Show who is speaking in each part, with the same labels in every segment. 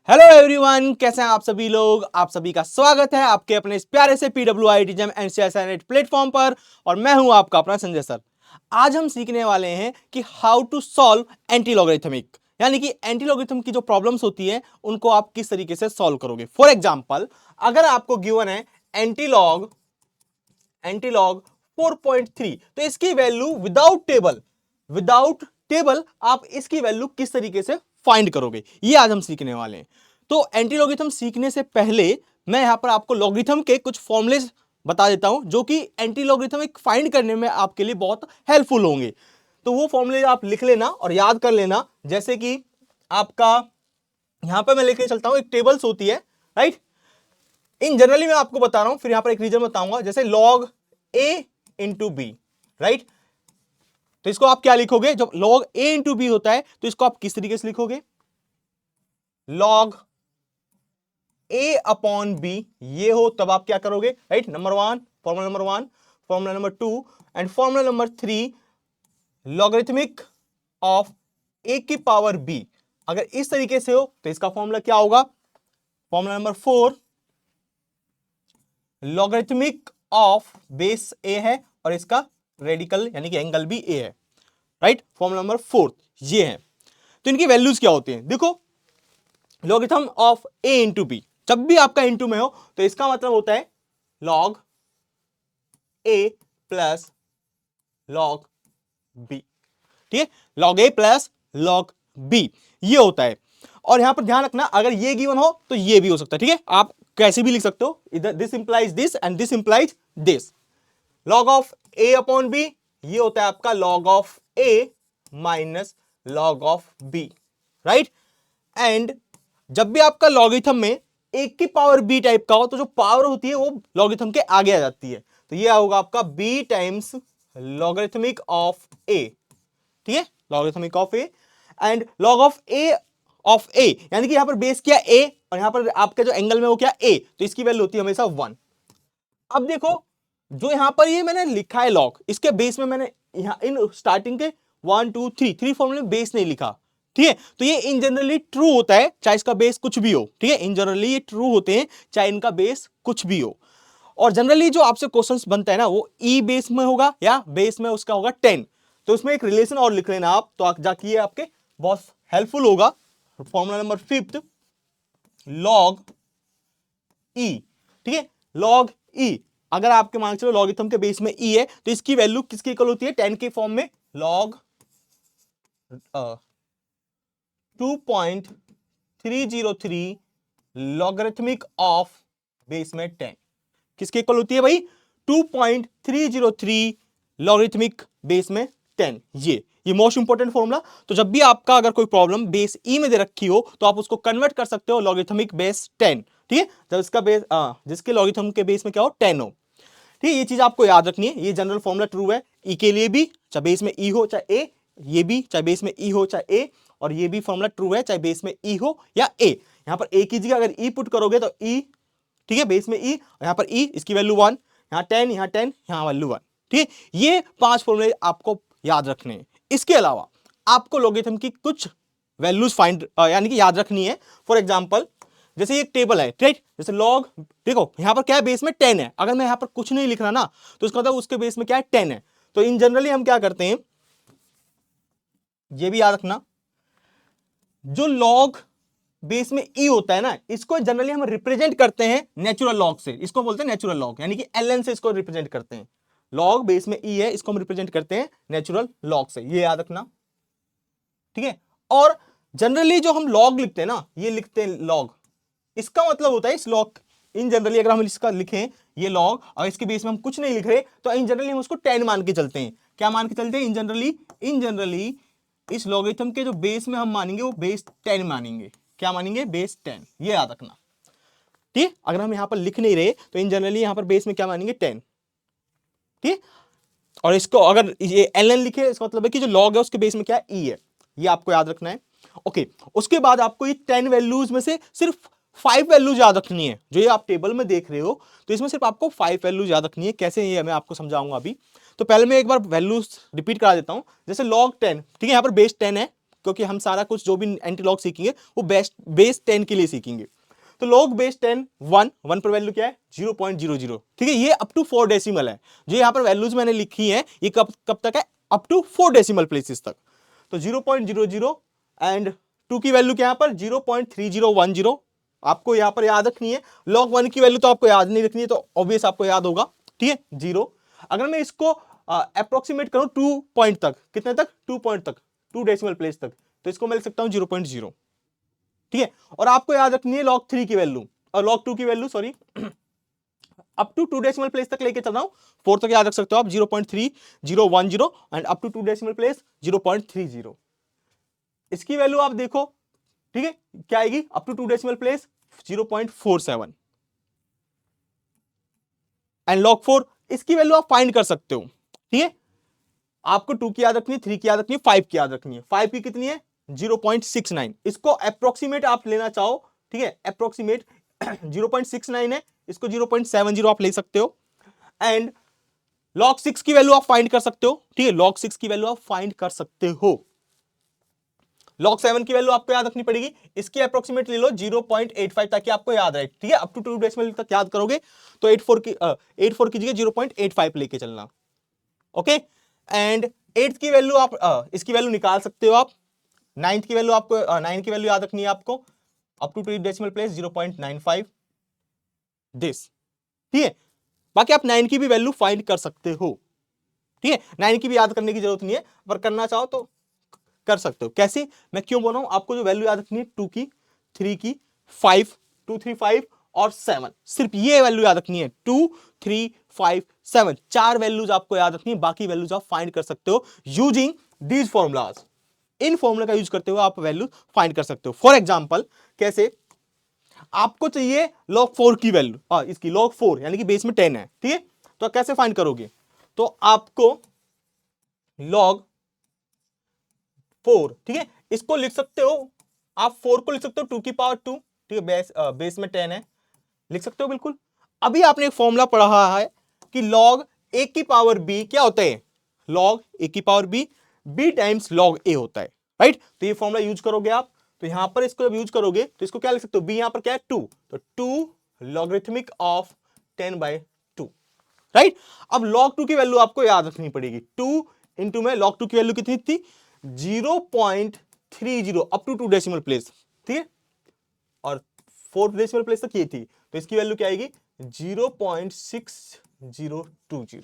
Speaker 1: Hello everyone, कैसे हैं आप सभी लोग। आप सभी का स्वागत है आपके अपने इस प्यारे से PWITGM एंड प्लेटफॉर्म पर। और मैं हूं आपका अपना संजय सर। आज हम सीखने वाले हैं कि how to solve anti logarithmic, यानी कि एंटी लॉगरिथम की जो प्रॉब्लम्स होती है उनको आप किस तरीके से सॉल्व करोगे। फॉर एग्जाम्पल, अगर आपको गिवन है एंटी लॉग 4.3, तो इसकी वैल्यू विदाउट टेबल आप इसकी वैल्यू किस तरीके से फाइंड करोगे, ये आज हम सीखने वाले हैं। तो एंटी लॉगरिथम सीखने से पहले मैं यहां पर आपको लॉगरिथम के कुछ फॉर्मूलेज बता देता हूं जो कि एंटी लॉगरिथम फाइंड करने में आपके लिए बहुत हेल्पफुल होंगे। तो वो फॉर्मूले आप लिख लेना और याद कर लेना। जैसे कि आपका यहां पर मैं लेके चलता हूं, एक टेबल्स होती है, राइट। इन जनरली मैं आपको बता रहा हूं, फिर यहां पर एक रीजन बताऊंगा। जैसे log a into B, right. तो इसको आप क्या लिखोगे, जब log a इंटू बी होता है तो इसको आप किस तरीके से लिखोगे, log a अपॉन बी ये हो, तब आप क्या करोगे, right. Number one, formula number two and formula number three, logarithmic of a की पावर b। अगर इस तरीके से हो तो इसका फॉर्मूला क्या होगा, formula number four, logarithmic of base a है और इसका रेडिकल यानी कि एंगल भी ए है, राइट। फॉर्मूला नंबर फोर्थ ये है। तो इनकी वैल्यूज क्या होती हैं, देखो। Logarithm of A into B, जब भी आपका इंटू में हो तो इसका मतलब होता है लॉग ए प्लस लॉग बी, ठीक है। लॉग ए प्लस लॉग बी ये होता है। और यहां पर ध्यान रखना, अगर ये गिवन हो तो ये भी हो सकता है, ठीक है। आप कैसे भी लिख सकते हो, इधर this implies this and this implies this. Log of A upon B ये होता है आपका log of A minus log of B, right. And जब भी आपका लॉगरिथम में एक की पावर बी टाइप का हो तो जो पावर होती है वो लॉगरिथम के आगे आ जाती है। तो ये होगा आपका b times logarithmic of a, ठीक है, logarithmic of a. And log of a यानी कि यहां पर बेस क्या ए और यहां पर आपका जो एंगल में वो क्या ए, तो इसकी वैल्यू होती है हमेशा 1। अब देखो, जो यहां पर ये मैंने लिखा है लॉग, इसके बेस में मैंने यहां इन स्टार्टिंग के 1 2 3 फॉर्मूले में बेस नहीं लिखा, ठीक है। तो ये इन जनरली ट्रू होता है चाहे इसका बेस कुछ भी हो, ठीक है। इन जनरली ये ट्रू होते हैं चाहे इनका बेस कुछ भी हो। और जनरली जो आपसे क्वेश्चंस बनता है ना, वो ई बेस में होगा या बेस में उसका होगा 10। तो उसमें एक रिलेशन और लिख लेना आप, तो जाके ये आपके बहुत हेल्पफुल होगा। फॉर्मूला नंबर फिफ्थ, लॉग ई, ठीक है, लॉग ई। अगर आपके मान चलो लॉगरिथम के बेस में ई है तो इसकी वैल्यू किसकी इक्वल होती है, 10 के फॉर्म में, लॉग 2.303 लॉगरिथमिक ऑफ बेस में 10 किसके इक्वल होती है भाई, 2.303 लॉगरिथमिक बेस में 10। ये मोस्ट इंपॉर्टेंट फॉर्मूला। तो जब भी आपका अगर कोई प्रॉब्लम बेस ई में दे रखी हो तो आप उसको कन्वर्ट कर सकते हो लॉगरिथमिक बेस 10, ठीक है। जब इसका बेस जिसके लॉगरिथम के बेस में क्या हो, 10 हो, ठीक है। ये चीज आपको याद रखनी है। ये जनरल फॉर्मूला ट्रू है ई के लिए भी, चाहे बेस में ई हो चाहे ए, ये भी चाहे बेस में ई हो चाहे ए, और ये भी फॉर्मूला ट्रू है चाहे बेस में ई हो या ए। यहां पर ए की जगह अगर ई पुट करोगे तो ई, ठीक है, बेस में ई, यहां पर ई इसकी वैल्यू 1, यहां 10, यहां 10, यहां वैल्यू 1, ठीक है। ये 5 फॉर्मूले आपको याद रखने हैं। इसके अलावा आपको लॉगरिथम की कुछ वैल्यूज फाइंड यानी कि याद रखनी है। फॉर एग्जांपल, जैसे एक टेबल है, राइट। जैसे लॉग, देखो यहां पर क्या है, बेस में 10 है। अगर मैं यहां पर कुछ नहीं लिख रहा ना तो इसका मतलब उसके बेस में क्या है, 10 है। तो इन जनरली हम क्या करते हैं, ये भी याद रखना, जो लॉग बेस में ई होता है ना, इसको जनरली हम रिप्रेजेंट करते हैं नेचुरल लॉग से। इसको बोलते हैं नेचुरल लॉग, यानी कि ln से इसको रिप्रेजेंट करते हैं। लॉग बेस में ई है, इसको हम रिप्रेजेंट करते हैं नेचुरल लॉग से, ये याद रखना, ठीक है। और जनरली जो हम लॉग लिखते हैं ना, ये लिखते हैं लॉग, इसका मतलब होता है इस लॉग, इन जनरली अगर हम इसका लिखें ये लॉग और इसके बेस में हम कुछ नहीं लिख रहे तो इन जनरली हम उसको 10 मान के चलते हैं। क्या मान के चलते हैं, इन जनरली इस लॉगरिथम के जो बेस में हम मानेंगे वो बेस 10 मानेंगे। क्या मानेंगे, बेस 10, ये याद रखना, ठीक। अगर हम यहां पर लिख नहीं रहे तो इन जनरली यहां पर बेस में क्या मानेंगे, 10, ठीक। और इसको अगर ये ln लिखे, इसका मतलब है कि जो लॉग है उसके बेस में क्या ई है, ये आपको याद रखना है। ओके, उसके बाद आपको ये 10 वैल्यूज में से सिर्फ 5 वैल्यूज याद रखनी है। जो ये आप टेबल में देख रहे हो तो इसमें सिर्फ आपको 5 वैल्यूज याद रखनी है। कैसे, ये मैं आपको समझाऊंगा अभी। तो पहले मैं एक बार वैल्यूज रिपीट करा देता हूं। जैसे log 10, ठीक है, यहां पर बेस 10 है, क्योंकि हम सारा कुछ जो भी एंटी लॉग सीखेंगे वो बेस 10 के लिए सीखेंगे। तो लॉग बेस 10 1 पर वैल्यू क्या है 0.00, ठीक है। ये अप टू 4 डेसिमल है। जो यहाँ पर वैल्यूज मैंने लिखी है ये कब तक है, अप टू 4 डेसिमल प्लेसेस तक। तो 0.00 एंड 2 की वैल्यू क्या है यहाँ पर 0.3010, आपको यहाँ पर याद रखनी है। log 1 की वैल्यू तो आपको याद नहीं रखनी है, तो ऑब्वियस आपको याद होगा, ठीक है 0। अगर मैं इसको अप्रोक्सीमेट करूं 2 पॉइंट तक, कितने तक 2 पॉइंट तक, 2 डेसिमल प्लेस तक, तो इसको मैं लिख सकता हूं 0.0, ठीक है। और आपको याद रखनी है log 3 की वैल्यू और log 2 की value, sorry up to 2 decimal place तक लेके चल रहा हूं, 4 तक याद रख सकते हो आप 0.3010 and up to 2 decimal place 0.30। इसकी वैल्यू आप देखो, ठीक है क्या आएगी, up to 2 decimal place 0.47 and log 4 इसकी वैल्यू आप फाइंड कर सकते हो, ठीक है। आपको 2 की याद रखनी है, 3 की याद रखनी है, 5 की याद रखनी है। 5 की कितनी है 0.69, इसको अप्रोक्सीमेट आप लेना चाहो, ठीक है, अप्रोक्सीमेट 0.69 है, इसको 0.70 आप ले सकते हो। एंड log 6 की वैल्यू आप फाइंड कर सकते हो, ठीक है, log 6 की वैल्यू आप फाइंड कर सकते हो। log 7 की वैल्यू आपको याद रखनी पड़ेगी, इसकी अप्रोक्सीमेट ले लो 0.85 ताकि आपको याद रहे, ठीक है। अप टू 2 डेसिमल तक याद करोगे तो 84 की जगह 0.85 लेके चलना, ओके। एंड 8th की वैल्यू आप इसकी वैल्यू निकाल सकते हो आप। 9th की वैल्यू आपको 9 की वैल्यू याद रखनी है आपको, up to 2 decimal place 0.95 this, ठीक है। बाकी आप 9 की भी वैल्यू फाइंड कर सकते हो, ठीक है। 9 की भी याद करने की जरूरत नहीं है, पर करना चाहो तो कर सकते हो। कैसे, मैं क्यों बोल रहा हूं, आपको जो वैल्यू याद रखनी है 2 की, 3 की, 5, 2, 3, 5 और 7, सिर्फ ये वैल्यू याद रखनी है 2, 3, 5, 7, 4 वैल्यूज आपको याद रखनी है। बाकी वैल्यूज आप फाइंड कर सकते हो using these formulas. In formula का यूज करते हुए आप वैल्यू फाइंड कर सकते हो। फॉर एग्जाम्पल कैसे, आपको चाहिए log 4 की वैल्यू, इसकी log 4 यानी कि बेस में 10 है, ठीक है। तो कैसे फाइंड करोगे, तो आपको log 4, ठीक है, इसको लिख सकते हो आप, 4 को लिख सकते हो 2 की पावर 2, ठीक है, बेस में 10 है, लिख सकते हो बिल्कुल। अभी आपने एक फॉर्मूला पढ़ा है कि log a की पावर b क्या होता है, log a की power b times log a होता है, राइट। तो ये फॉर्मूला यूज करोगे आप, तो यहां पर इसको जब यूज करोगे तो इसको क्या लिख सकते हो, b यहां पर क्या है 2, तो 2 लॉगरिथमिक ऑफ 10/2, राइट। अब log 2 की वैल्यू आपको याद रखनी पड़ेगी, 2 इंटू में log 2 की वैल्यू कितनी थी 0.30 अप टू 2 डेसिमल प्लेस, ठीक है, और 4 डेसिमल प्लेस तक ये थी, तो इसकी वैल्यू क्या आएगी 0.6020।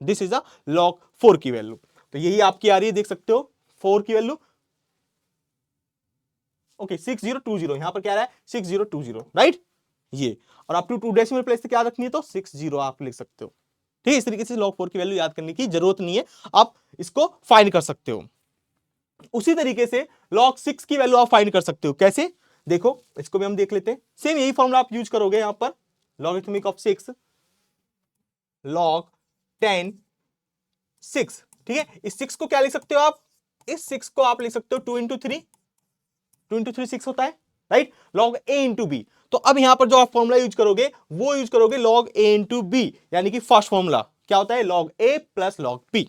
Speaker 1: दिस इज अ log 4 की वैल्यू। तो यही आपकी आ रही है, देख सकते हो 4 की वैल्यू, ओके 6020, यहां पर क्या रहा है 6020, राइट। ये और अप टू 2 डेसिमल प्लेस तक याद रखनी है तो 60 आप लिख सकते हो, ठीक है। इस तरीके से log 4 की वैल्यू याद करने की जरूरत नहीं है, आप इसको फाइंड कर सकते हो। उसी तरीके से log 6 की वैल्यू आप फाइंड कर सकते हो। कैसे, देखो इसको भी हम देख लेते हैं। सेम यही फॉर्मूला आप यूज करोगे यहां पर, लॉगरिथमिक ऑफ 6 log 10 6, ठीक है। इस 6 को क्या लिख सकते हो आप, इस 6 को आप लिख सकते हो 2 इंटू 3, 2 इंटू 3 6 होता है, right, log a into B. तो अब यहां पर जो आप फॉर्मूला यूज करोगे वो यूज करोगे log a इंटू बी, यानी कि फर्स्ट फॉर्मूला क्या होता है log a plus log b,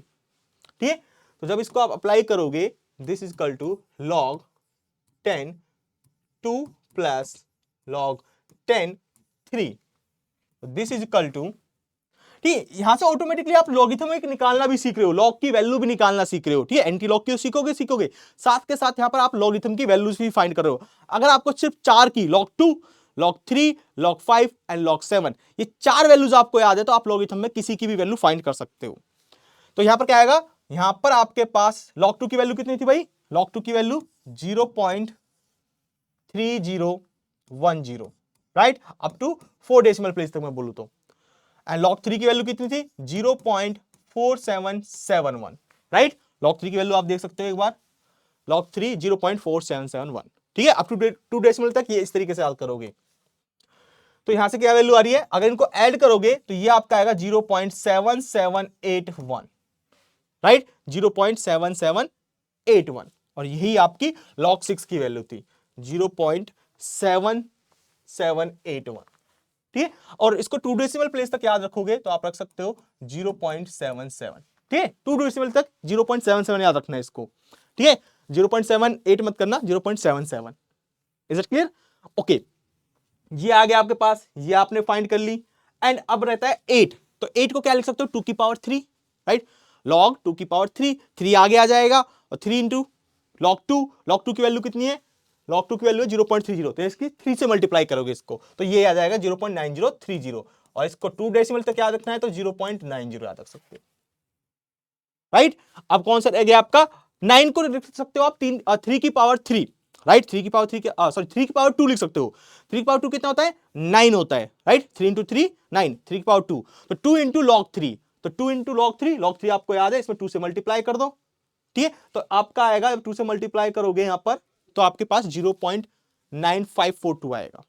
Speaker 1: ठीक है। तो जब इसको आप अप्लाई करोगे, this is equal to log 10 2 plus log 10 3, this is equal to, ठीक है। यहां से ऑटोमेटिकली आप लॉगरिथमिक निकालना भी सीख रहे हो, लॉग की वैल्यू भी निकालना सीख रहे हो, ठीक है। एंटी लॉग की सीखोगे साथ के साथ यहां पर आप लॉगरिथम की वैल्यूज भी फाइंड कर रहे हो। अगर आपको सिर्फ 4 की log 2, log 3, log 5 and log 7 ये 4 वैल्यूज आपको याद है, तो आप लॉगरिथम में किसी की भी वैल्यू फाइंड कर सकते हो। तो यहां पर क्या आएगा, यहां पर आपके पास log 2 की वैल्यू कितनी थी भाई, log 2 की value 0.3010, right, up to 4 decimal place तक मैं बोलूं तो। एंड log 3 की वैल्यू कितनी थी 0.4771, राइट। log 3 की वैल्यू आप देख सकते हो एक बार, log 3 0.4771, ठीक है। अप टू 2 डेसिमल तक ये इस तरीके से याद करोगे। तो यहां से क्या वैल्यू आ रही है, अगर इनको ऐड करोगे तो ये आपका आएगा 0.7781, राइट, 0.7781, और यही आपकी log 6 की वैल्यू थी 0.7781, ठीक है। और इसको 2 डेसिमल प्लेस तक याद रखोगे तो आप रख सकते हो 0.77, ठीक है, 2 डेसिमल तक 0.77 याद रखना है इसको, ठीक है। 0.78 मत करना, 0.77। Is it clear? ओके, ये आ गया आपके पास, ये आपने फाइंड कर ली। एंड अब रहता है 8, तो 8 को क्या लिख सकते हो, 2 की पावर 3, राइट? लॉग 2 की पावर 3 आगे आ जाएगा, और 3 इंटू लॉग 2 की वैल्यू कितनी है, लॉग 2 की वैल्यू है 0.30, तो इसकी 3 से मल्टीप्लाई करोगे इसको, तो ये आ जाएगा 0.9030, और इसको 2 डेसिमल तक याद रखना है तो 0.90 याद रख सकते हो, राइट? अब कौन सा रह गया आपका, 9 को लिख सकते हो आप 3 की पावर 3, राइट? 3 की पावर 3 सॉरी 3 की पावर 2 लिख सकते हो। 3 की पावर 2 कितना होता है, 9 होता है, राइट? 3 इंटू 3 9, 3 की पावर 2, तो 2 इंटू लॉग 3, तो 2 इंटू लॉग 3 आपको याद है, इसमें 2 से मल्टीप्लाई कर दो, ठीक है? तो आपका आएगा, 2 से मल्टीप्लाई करोगे यहां पर, तो आपके पास 0.9542 आएगा,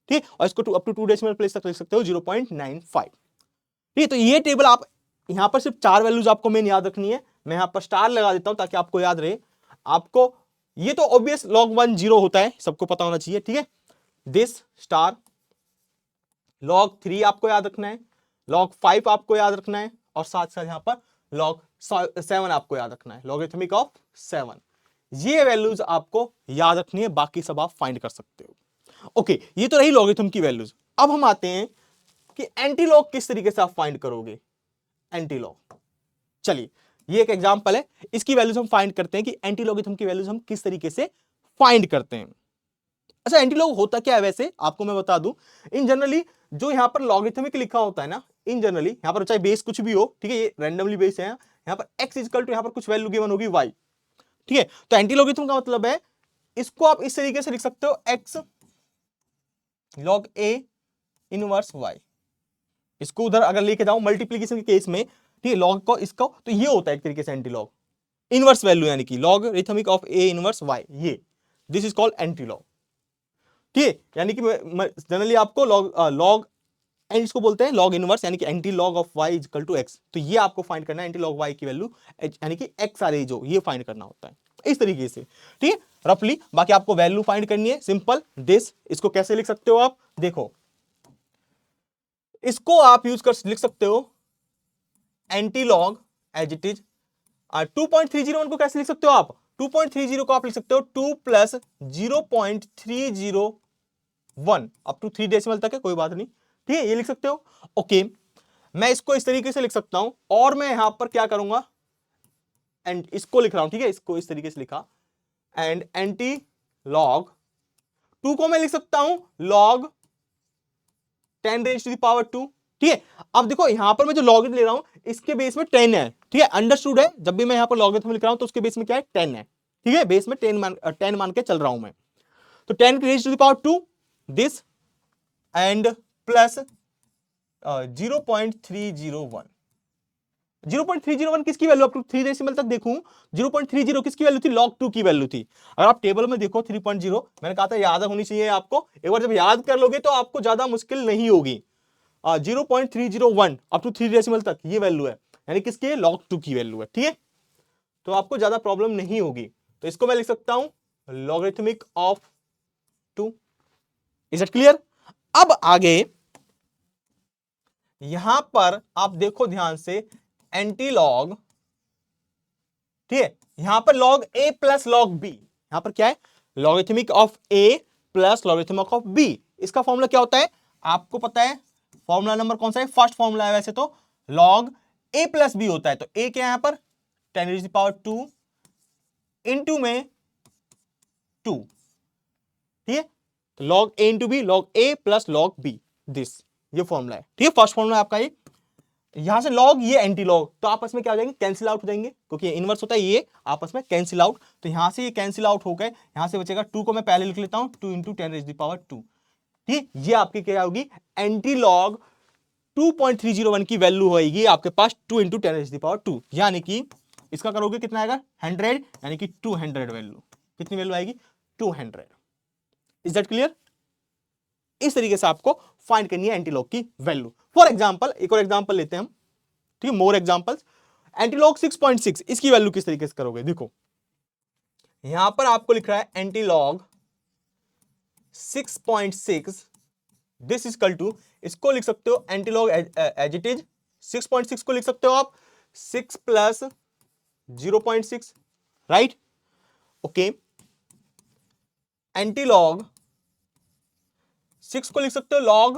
Speaker 1: ठीक है? और इसको अप टू 2 डेसिमल प्लेस तक लिख सकते हो 0.95, ठीक है? तो ये टेबल आप यहां पर सिर्फ 4 वैल्यूज आपको मेन याद रखनी है, मैं यहां पर स्टार लगा देता हूं ताकि आपको याद रहे। आपको ये तो ऑब्वियस log 1 0 होता है, सबको पता होना चाहिए, ठीक है? दिस स्टार, log 3 आपको याद रखना है, log 5 आपको याद रखना है, और साथ साथ यहां पर log 7 आपको याद रखना है, लॉगरिथमिक ऑफ 7। ये वैल्यूज आपको याद रखनी है, बाकी सब आप फाइंड कर सकते हो। ओके, ये तो रही लॉगरिथम की वैल्यूज। अब हम आते हैं कि एंटी लॉग किस तरीके से आप फाइंड करोगे, एंटी लॉग। चलिए, ये एक एग्जांपल है, इसकी वैल्यूज हम फाइंड करते हैं कि एंटी लॉगरिथम की वैल्यूज हम किस तरीके से फाइंड करते हैं। अच्छा, एंटी लॉग होता क्या है वैसे, आपको मैं बता दूं। इन जनरली जो यहां पर लॉगरिथमिक लिखा होता है ना, इन जनरली यहां पर चाहे बेस कुछ भी हो, ठीक है, ये रैंडमली बेस है, यहां पर x इक्वल टू यहां पर कुछ वैल्यू गिवन होगी y, ठीक है? तो एंटी लॉगरिथम का मतलब है, इसको आप इस तरीके से लिख सकते हो, x log a inverse y। इसको उधर अगर लेके जाओ मल्टीप्लीकेशन के केस में, ठीक है, लॉग को इसको, तो ये होता है एक तरीके से एंटी लॉग, इनवर्स वैल्यू यानी कि logarithmic of a inverse y, ये this is called anti log, ठीक है? यानी कि जनरली आपको लॉग एंड इसको बोलते हैं लॉग इनवर्स, यानी कि anti log of y equal to x। तो ये आपको फाइंड करना है, एंटी लॉग y की वैल्यू यानी कि x आ रही जो, ये फाइंड करना होता है इस तरीके से, ठीक है, रफली। बाकी आपको वैल्यू फाइंड करनी है, सिंपल दिस। इसको कैसे लिख सकते हो आप, देखो, इसको आप यूज कर लिख सकते हो anti log as it is. 2.301 को कैसे लिख सकते हो आप, 2.30 को आप लिख सकते हो 2 प्लस 0.301 अप टू 3 डेसिमल तक है, कोई बात नहीं, ठीक है, ये लिख सकते हो। ओके, मैं इसको इस तरीके से लिख सकता हूं, और मैं यहां पर क्या करूंगा, एंड इसको लिख रहा हूं, ठीक है, इसको इस तरीके से लिखा, एंड एंटी लॉग 2 को मैं लिख सकता हूं log 10 raise to the power 2, ठीक है? अब देखो यहां पर मैं जो लॉगरिथम ले रहा हूं, इसके बेस में 10 है, ठीक है, अंडरस्टूड है। जब भी मैं यहां पर लॉगरिथम लिख रहा हूं तो उसके बेस में क्या है, 10 है, ठीक है, बेस में 10 मान के चल रहा हूं मैं। तो 10 raise to the power 2 this, and plus 0.301। 0.301 किसकी वैल्यू, अप टू 3 डेसिमल तक देखूं, 0.30 किसकी वैल्यू थी, log 2 की वैल्यू थी। अगर आप टेबल में देखो 3.0, मैंने कहा था याद होनी चाहिए आपको, एक बार जब याद कर लोगे तो आपको ज्यादा मुश्किल नहीं होगी। 0.301 अप टू 3 डेसिमल तक ये वैल्यू है, यानी किसकी, log 2 की वैल्यू है, ठीक है? तो आपको ज्यादा प्रॉब्लम नहीं होगी। तो इसको मैं लिख सकता हूं logarithmic of 2। Is it clear? अब आगे यहां पर आप देखो ध्यान से, एंटी लॉग, ठीक है, यहां पर log a plus log b, यहां पर क्या है, logarithmic of a plus logarithmic of b। इसका फॉर्मूला क्या होता है, आपको पता है, फॉर्मूला नंबर कौन सा है, फर्स्ट फॉर्मूला है वैसे तो, log a प्लस b होता है। तो a क्या है यहां पर, 10 टू द पावर 2 इंटू में 2, ठीक है, तो log a into b, log a plus log b, this, ये फॉर्मूला है, ठीक है, फर्स्ट फॉर्मूला आपका ये। यहां से लॉग, ये एंटी लॉग, तो आपस में क्या हो जाएंगे, कैंसिल आउट हो जाएंगे, क्योंकि इनवर्स होता है, ये आपस में कैंसिल आउट। तो यहां से ये कैंसिल आउट हो गए, यहां से बचेगा 2 को मैं पहले लिख लेता हूं, 2 into 10 raise to the power 2, ठीक, ये आपकी क्या होगी, एंटी लॉग 2.301 की वैल्यू होगी आपके पास 2 into 10 raise to the power 2, यानी कि इसका करोगे कितना आएगा, 100, यानी कि 200 वैल्यू, कितनी वैल्यू आएगी, 200। Is that clear? इस तरीके से आपको फाइंड करनी है एंटीलॉग की वैल्यू। फॉर एग्जांपल, एक और एग्जांपल लेते हैं हम, ठीक है, मोर एग्जांपल्स। एंटीलॉग 6.6, इसकी वैल्यू किस तरीके से करोगे, देखो यहां पर आपको लिख रहा है antilog 6.6 this is equal to, इसको लिख सकते हो एंटीलॉग एज इट इज, 6.6 को लिख सकते हो आप 6 plus 0.6, right? Okay, anti log 6 को लिख सकते हो log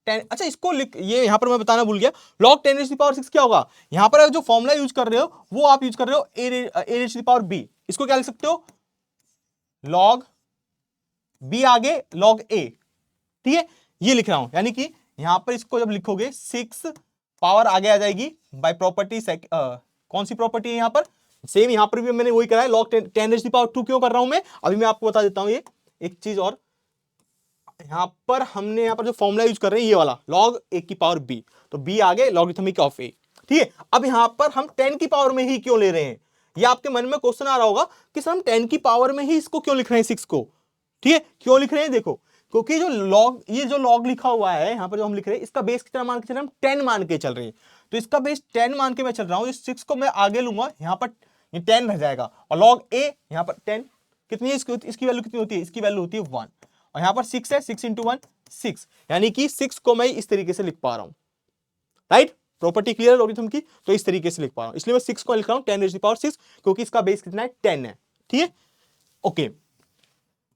Speaker 1: 10। अच्छा इसको लिख, ये यहां पर मैं बताना भूल गया, log 10 raised to the power 6 क्या होगा, यहां पर जो फॉर्मूला यूज कर रहे हो वो आप यूज कर रहे हो a raised to the power b। इसको क्या लिख सकते हो, log b आगे log a, ठीक है, ये लिख रहा हूं। यानी कि यहां पर इसको जब लिखोगे 6 पावर आगे आ जाएगी बाय प्रॉपर्टी, कौन सी प्रॉपर्टी है यहां पर, सेम यहां पर भी मैंने वही करा है, log 10 raised to the power 2 क्यों कर रहा हूं मैं, अभी मैं आपको बता देता हूं। ये एक चीज और, यहां पर हमने यहां पर जो फॉर्मूला यूज कर रहे हैं ये वाला log a की पावर b, तो b आगे लॉगरिथमिक ऑफ a, ठीक है। अब यहां पर हम 10 की पावर में ही क्यों ले रहे हैं, ये आपके मन में क्वेश्चन आ रहा होगा कि सर हम 10 की पावर में ही इसको क्यों लिख रहे हैं 6 को, ठीक है, क्यों लिख रहे हैं, देखो क्योंकि जो लॉग, ये जो लॉग लिखा हुआ है यहां पर जो हम लिख रहे हैं, इसका बेस कितना मान के चल रहे हैं हम, 10 मान के चल रहे हैं। तो इसका बेस 10 मान के मैं चल रहा हूं, इस 6 को मैं आगे लूंगा, यहां पर ये 10 रह जाएगा, और लॉग a यहां पर 10 कितनी है, इसकी वैल्यू कितनी होती है, इसकी वैल्यू होती है 1, और यहां पर 6 है, 6 इंटू 1 6, यानी कि 6 को मैं इस तरीके से लिख पा रहा हूं, राइट, प्रॉपर्टी क्लियर लॉगरिथम की, तो इस तरीके से लिख पा रहा हूं, इसलिए मैं 6 को लिख रहा हूं 10 raised to the power 6, क्योंकि इसका बेस कितना है 10 है, ठीक है, ओके।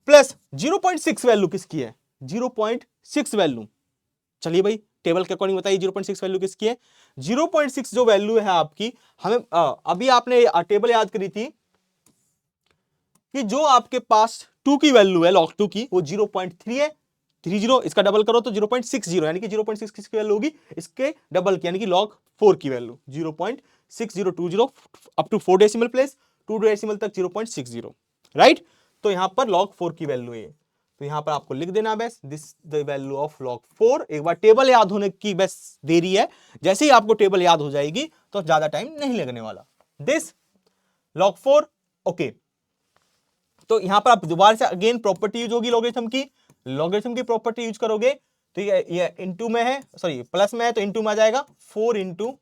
Speaker 1: प्लस 0.6 वैल्यू किसकी है, 0.6 वैल्यू, चलिए भाई टेबल के अकॉर्डिंग बताइए 0.6 वैल्यू किसकी है। 0.6 जो वैल्यू है आपकी, हमें अभी आपने टेबल याद करी थी कि जो आपके पास 2 की वैल्यू है log 2 की, वो 0.3 है, 30, इसका डबल करो तो 0.60, यानी कि 0.6 किसकी वैल्यू होगी, इसके डबल की, यानी कि log 4 की value 0.6020 up to 4 decimal place, 2 decimal तक 0.60, राइट। तो यहां पर log 4 की वैल्यू है, तो यहां पर आपको लिख देना बस this the value of log 4। एक बार टेबल याद होने की बस देरी है, जैसे ही आपको टेबल याद हो जाएगी तो ज्यादा टाइम नहीं लगने वाला, दिस log 4, ओके। तो यहां पर आप दोबारा से अगेन प्रॉपर्टी यूज होगी लॉगरिथम की प्रॉपर्टी यूज करोगे, तो ये इनटू में है, सॉरी प्लस में है तो इनटू में आ जाएगा, 4 into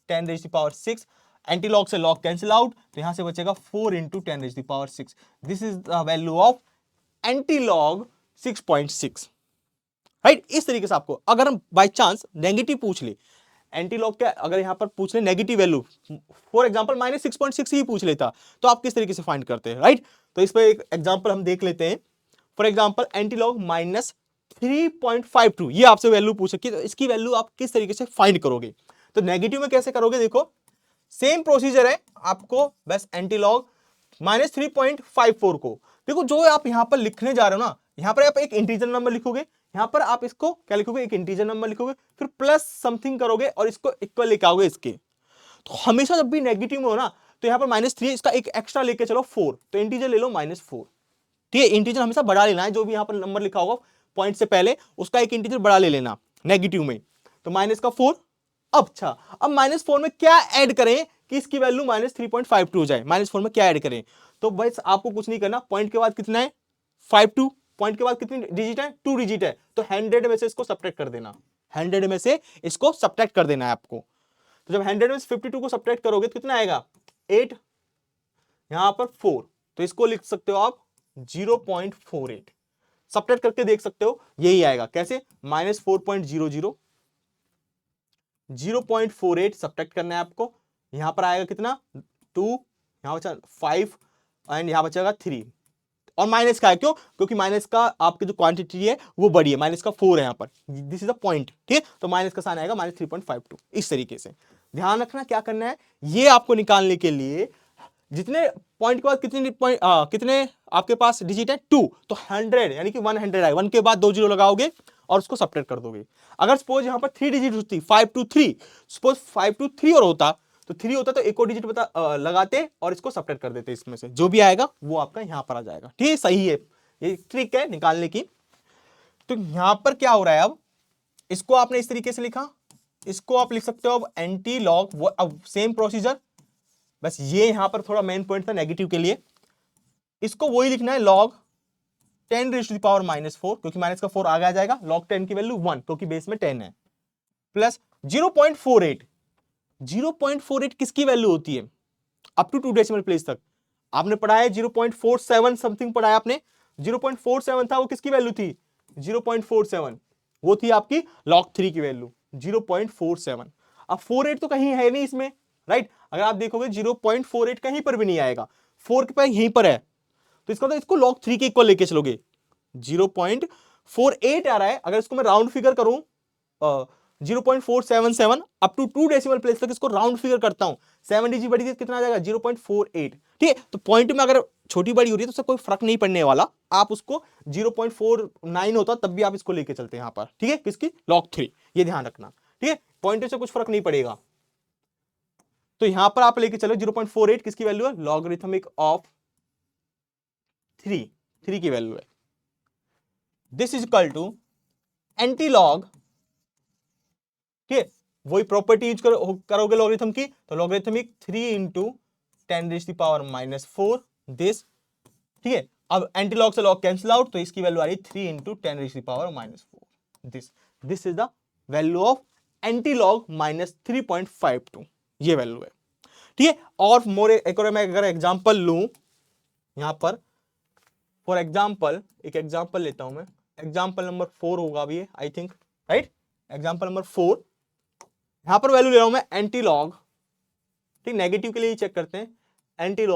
Speaker 1: 10 raised to the power 6, anti log से लॉग कैंसिल आउट, तो यहां से बचेगा 4 into 10 raised to the power 6, this is the value of anti log 6.6, right. इस तरीके से आपको अगर हम बाय चांस नेगेटिव पूछ ले, एंटी लॉग क्या, अगर यहां पर पूछ ले नेगेटिव वैल्यू, फॉर एग्जांपल -6.6 ही पूछ लेता, तो आप किस तरीके से फाइंड करते हैं, राइट। तो इस पर एक एग्जांपल हम देख लेते हैं, फॉर एग्जांपल एंटी लॉग -3.52, ये आपसे वैल्यू पूछ सकी, तो इसकी वैल्यू आप किस तरीके से फाइंड करोगे, तो नेगेटिव में कैसे करोगे, देखो सेम प्रोसीजर है आपको, बस एंटी लॉग -3.54 को, देखो जो आप यहां पर लिखने जा रहे हो ना, यहां पर आप एक इंटीजर नंबर लिखोगे, यहां पर आप इसको क्या लिखोगे, एक इंटीजर नंबर लिखोगे, फिर प्लस समथिंग करोगे और इसको इक्वल लेके आओगे इसके। तो हमेशा जब भी नेगेटिव में हो ना, तो यहां पर -3, इसका एक एक्स्ट्रा लेके चलो 4, तो इंटीजर ले लो -4, ठीक है। इंटीजर हमेशा बड़ा लेना है, जो भी यहां पर नंबर लिखा होगा पॉइंट से पहले उसका एक इंटीजर बड़ा ले लेना नेगेटिव में, तो -4। अच्छा, अब -4 में क्या ऐड करें कि इसकी वैल्यू -3.52 हो जाए, -4 में क्या ऐड करें, तो बस आपको कुछ नहीं करना, पॉइंट के बाद कितना है 52, पॉइंट के बाद कितनी डिजिट है 2 डिजिट है, तो 100 में से इसको सब्ट्रैक्ट कर देना, 100 में से इसको सब्ट्रैक्ट कर देना है आपको। तो जब 100 में से 52 को सब्ट्रैक्ट करोगे तो कितना आएगा 8, यहां पर 4, तो इसको लिख सकते हो आप 0.48, सब्ट्रैक्ट करके देख सकते हो, यही आएगा, कैसे -4.00, 0.48 सब्ट्रैक्ट करना है आपको, यहां पर आएगा कितना 2, यहां बचा 5 एंड यहां बचेगा 3, और माइनस का है, क्यों, क्योंकि माइनस का आपकी जो क्वांटिटी है वो बड़ी है, माइनस का 4 है यहां पर, दिस इज द पॉइंट, ठीक है, तो माइनस का साइन आएगा -3.52, इस तरीके से ध्यान रखना क्या करना है, ये आपको निकालने के लिए जितने पॉइंट के बाद कितने पॉइंट कितने आपके पास डिजिट है 2, तो 100 यानी कि 100 आएगा, 1 के बाद 2 जीरो लगाओगे और उसको सब्ट्रैक्ट कर दोगे। अगर सपोज यहां पर 3 डिजिट होती 523, सपोज 523 और होता तो 3 होता तो एक और डिजिट लगाते और इसको सब्ट्रैक्ट कर देते, इसमें से जो भी आएगा वो आपका यहां पर आ जाएगा, ठीक है, सही है, ये ट्रिक है निकालने की। तो यहां पर क्या हो रहा है, अब इसको आपने इस तरीके से लिखा, इसको आप लिख सकते हो अब एंटी लॉग, अब सेम प्रोसीजर, बस ये यहां पर थोड़ा मेन पॉइंट था नेगेटिव के लिए, इसको वही लिखना है log 10 raised to the power -4, क्योंकि माइनस का 4 आगे आ जाएगा, log 10 की वैल्यू 1 क्योंकि बेस में 10 है, प्लस 0.48, 0.48 किसकी वैल्यू होती है, अप टू 2 डेसिमल प्लेस तक आपने पढ़ा है, 0.47 समथिंग पढ़ा है आपने, 0.47 था, वो किसकी वैल्यू थी 0.47, वो थी आपकी log 3 की वैल्यू 0.47। अब 48 तो कहीं है नहीं इसमें, राइट, अगर आप देखोगे 0.48 कहीं पर भी नहीं आएगा, 4 के पास यहीं पर है, तो इसका मतलब इसको log 3 के इक्वल लेके चलोगे। 0.48 आ रहा है, अगर इसको मैं राउंड फिगर करूं 0.477 अप टू 2 डेसिमल प्लेस तक इसको राउंड फिगर करता हूं, 7 डिजिट बड़ी कितना आ जाएगा 0.48। ठीक है, तो पॉइंट में अगर छोटी बड़ी हो रही है तो उससे कोई फर्क नहीं पड़ने वाला, आप उसको 0.49 होता तब भी आप इसको लेके चलते हैं यहां पर। ठीक है, किसकी log 3, ये ध्यान रखना। ठीक है, पॉइंट से कुछ फर्क नहीं पड़ेगा, तो यहां पर आप लेके चलो 0.48 किसकी वैल्यू है, लॉगरिथमिक ऑफ 3 की वैल्यू है। This is equal to anti log, ठीक है, वही प्रॉपर्टी यूज करोगे लॉगरिथम की, तो logarithmic 3 into 10 raise to power -4 this. ठीक है, अब एंटी लॉग से लॉग कैंसिल आउट, तो इसकी वैल्यू आ रही है 3 into 10 raise to power -4 this. This is the value of anti log -3.52, ये वैल्यू है। ठीक है, और मोर एक और मैं अगर एग्जांपल लूं यहां पर, फॉर एग्जांपल एक एग्जांपल लेता हूं मैं, एग्जांपल नंबर 4 होगा अभी I think, right, example number 4, यहां पर वैल्यू ले रहा हूं मैं एंटी लॉग, ठीक, नेगेटिव के लिए चेक करते हैं, एंटी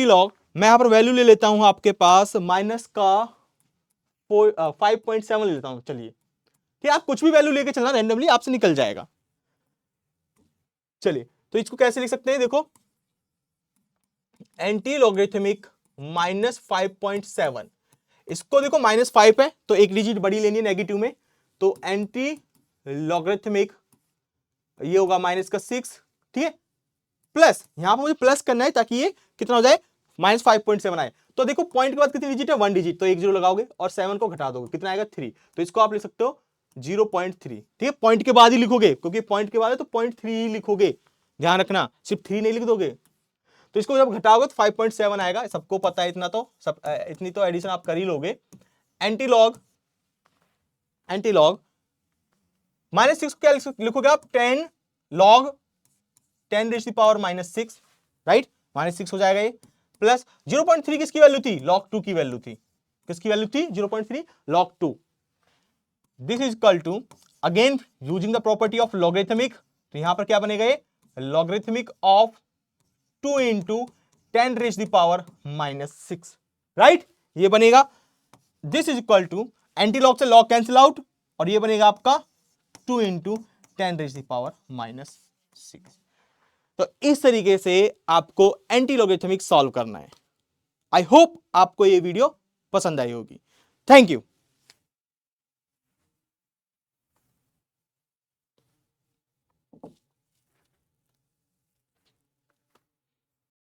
Speaker 1: लॉग मैं यहां पर वैल्यू ले लेता हूं आपके पास माइनस का 5.7 ले लेता हूं, चलिए, ठीक, आप कुछ भी वैल्यू लेके चलना, रैंडमली आपसे निकल जाएगा। चलिए, तो इसको कैसे लिख सकते हैं, देखो एंटी लॉगरिथमिक -5.7, इसको देखो -5 है तो एक डिजिट बड़ी लेनी है नेगेटिव में, तो एंटी लॉगरिथमिक ये होगा -6, ठीक है, प्लस यहां पर मुझे प्लस करना है ताकि ये कितना हो जाए -5.7 आए। तो देखो पॉइंट के बाद कितनी डिजिट है, 1 डिजिट, तो एक जीरो लगाओगे और 7 को घटा दोगे, कितना आएगा 3, तो इसको आप लिख सकते हो 0.3। ठीक है, पॉइंट के बाद ही लिखोगे, क्योंकि पॉइंट के बाद है तो 0.3 ही लिखोगे, ध्यान रखना, सिर्फ 3 नहीं लिख दोगे। तो इसको जब घटाओगे तो 5.7 आएगा, सबको पता है इतना, तो सब इतनी तो एडिशन आप कर ही लोगे। एंटी लॉग -6 क्या लिखोगे आप, 10 log 10 raise to power -6, right, -6 हो जाएगा ये, प्लस 0.3 किसकी वैल्यू थी, log 2 की वैल्यू थी, किसकी वैल्यू थी 0.3 log 2। This is equal to again using the property of logarithmic, तो यहां पर क्या बनेगा ये, logarithmic of 2 into 10 raise to power -6, right, ये बनेगा। This is equal to anti log से लॉग कैंसिल आउट, और ये बनेगा आपका 2 इंटू 10 रेज़ टू पावर -6। तो इस तरीके से आपको एंटी लॉगरिथमिक सॉल्व करना है। आई होप आपको ये वीडियो पसंद आई होगी। Thank you.